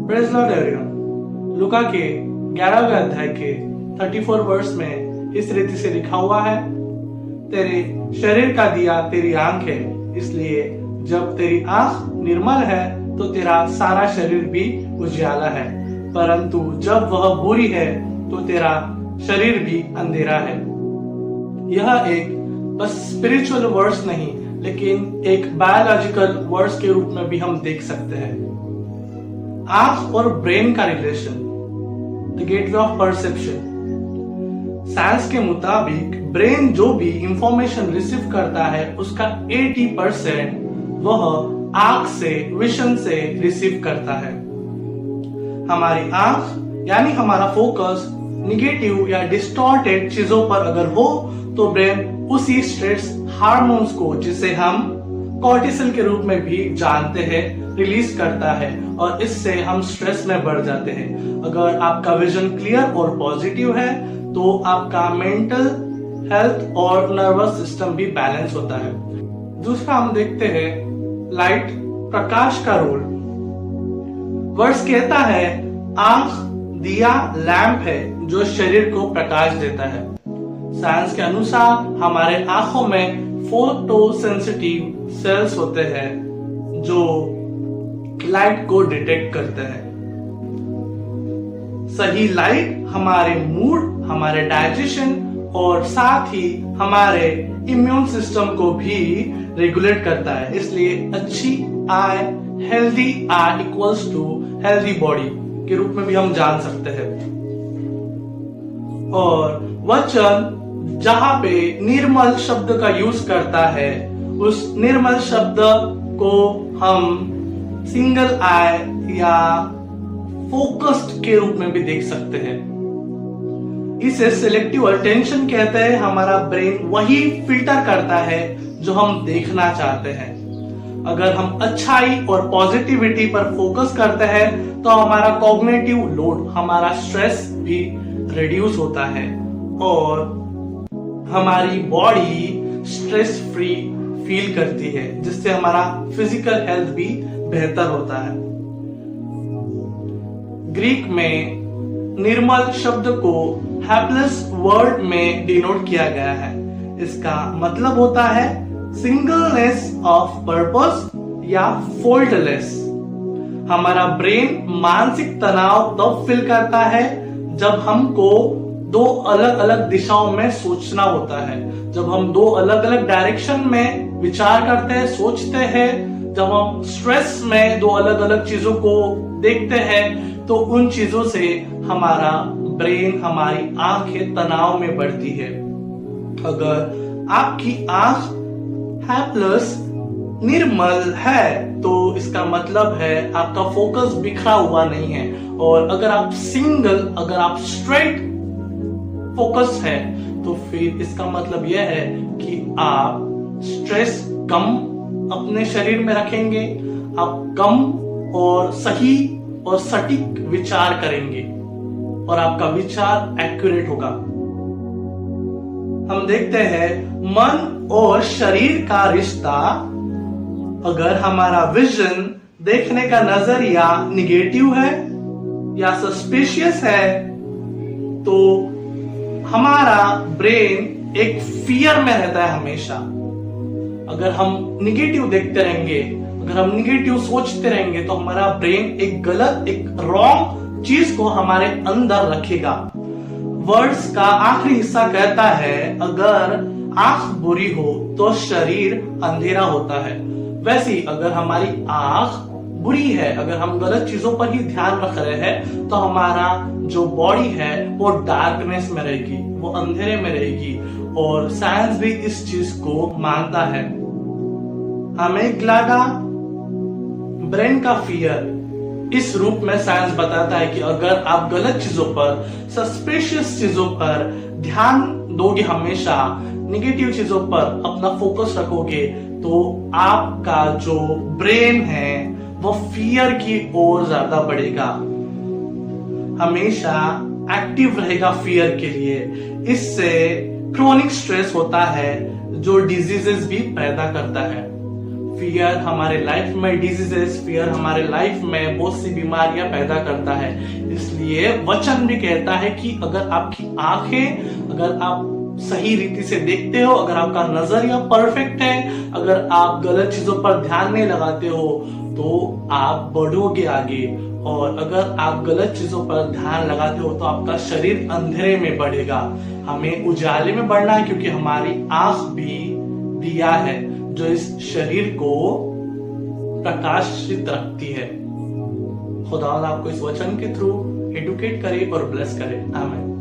Praise Lord everyone. लूका के 11वें अध्याय के 34 वर्स में इस रीति से लिखा हुआ है, तेरे शरीर का दिया तेरी आंख है, इसलिए जब तेरी आंख निर्मल है तो तेरा सारा शरीर भी उजियाला है, परंतु जब वह बुरी है तो तेरा शरीर भी अंधेरा है। यह एक बस स्पिरिचुअल वर्ड्स नहीं, लेकिन एक बायोलॉजिकल वर्ड्स के रूप में भी हम देख सकते हैं। आंख और ब्रेन का relation, the gateway of perception. Science के मुताबिक ब्रेन जो भी इंफॉर्मेशन रिसीव करता है उसका 80% वह आंख से, विजन से रिसीव करता है। हमारी आंख यानी हमारा फोकस निगेटिव या डिस्टॉर्टेड चीजों पर अगर हो तो ब्रेन उसी स्ट्रेस हार्मोन्स को, जिसे हम कॉर्टिसोल के रूप में भी जानते हैं, रिलीज करता है और इससे हम स्ट्रेस में बढ़ जाते हैं। अगर आपका विजन क्लियर और पॉजिटिव है तो आपका मेंटल हेल्थ और नर्वस सिस्टम भी बैलेंस होता है। दूसरा हम देखते हैं लाइट, प्रकाश का रोल। वर्ड्स कहता है आंख दिया लैंप है जो शरीर को प्रकाश देता है। साइंस के अनुसार हमारे आंखों में फोटो सेंसिटिव सेल्स होते हैं जो लाइट को डिटेक्ट करते हैं। सही लाइट हमारे मूड, हमारे डाइजेशन और साथ ही हमारे इम्यून सिस्टम को भी रेगुलेट करता है। इसलिए अच्छी eye, healthy eye equals to healthy body के रूप में भी हम जान सकते हैं। और वचन जहां पे निर्मल शब्द का यूज करता है, उस निर्मल शब्द को हम सिंगल आई या फोकस्ड के रूप में भी देख सकते हैं। इसे सिलेक्टिव अटेंशन कहते हैं। हमारा ब्रेन वही फिल्टर करता है जो हम देखना चाहते हैं। अगर हम अच्छाई और पॉजिटिविटी पर फोकस करते हैं तो हमारा कॉग्निटिव लोड, हमारा स्ट्रेस भी रिड्यूस होता है और हमारी बॉडी स्ट्रेस फ्री फील करती है, जिससे हमारा फिजिकल हेल्थ भी बेहतर होता है। ग्रीक में निर्मल शब्द को हैप्पीनेस वर्ड में डिनोट किया गया है। इसका मतलब होता है सिंगलनेस ऑफ पर्पस या फॉल्टलेस। हमारा ब्रेन मानसिक तनाव तब फील करता है जब हमको दो अलग अलग दिशाओं में सोचना होता है, जब हम दो अलग अलग डायरेक्शन में विचार करते हैं, सोचते हैं, जब हम स्ट्रेस में दो अलग अलग चीजों को देखते हैं तो उन चीजों से हमारा ब्रेन, हमारी आंखें तनाव में बढ़ती है। अगर आपकी आंख हैप्पीनेस निर्मल है तो इसका मतलब है आपका फोकस बिखरा हुआ नहीं है। और अगर आप सिंगल, अगर आप स्ट्रेट फोकस है तो फिर इसका मतलब यह है कि आप स्ट्रेस कम अपने शरीर में रखेंगे, आप कम और सही और सटीक विचार करेंगे और आपका विचार एक्यूरेट होगा। हम देखते हैं मन और शरीर का रिश्ता। अगर हमारा विजन, देखने का नजरिया निगेटिव है या सस्पिशियस है तो हमारा ब्रेन एक फियर में रहता है हमेशा। अगर हम निगेटिव देखते रहेंगे, अगर हम निगेटिव सोचते रहेंगे तो हमारा ब्रेन एक गलत, एक रॉन्ग चीज को हमारे अंदर रखेगा। वर्ड्स का आखिरी हिस्सा कहता है अगर आंख बुरी हो तो शरीर अंधेरा होता है। वैसे ही अगर हमारी आंख बुरी है, अगर हम गलत चीजों पर ही ध्यान रख रहे हैं तो हमारा जो बॉडी है वो डार्कनेस में रहेगी, वो अंधेरे में रहेगी। और साइंस भी इस चीज को मानता है। अमिग्डाला, ब्रेन का फियर, इस रूप में साइंस बताता है कि अगर आप गलत चीजों पर, सस्पिशियस चीजों पर ध्यान दोगे, हमेशा निगेटिव चीजों पर अपना फोकस रखोगे तो आपका जो ब्रेन है वो फियर की ओर ज्यादा बढ़ेगा, हमेशा एक्टिव रहेगा फियर के लिए। इससे क्रोनिक स्ट्रेस होता है जो डिजीजेस भी पैदा करता है। फियर हमारे लाइफ में डिजीजेस, फियर हमारे लाइफ में बहुत सी बीमारियां पैदा करता है। इसलिए वचन भी कहता है कि अगर आपकी आंखें, अगर आप सही रीति से देखते हो, अगर आपका नजरिया परफेक्ट है, अगर आप गलत चीजों पर ध्यान नहीं लगाते हो तो आप बढ़ोगे आगे, और अगर आप गलत चीजों पर ध्यान लगाते हो तो आपका शरीर अंधेरे में बढ़ेगा। हमें उजाले में बढ़ना है, क्योंकि हमारी आंख भी दिया है जो इस शरीर को प्रकाशित रखती है। खुदा आपको इस वचन के थ्रू एडुकेट करे और ब्लेस करे। आमीन।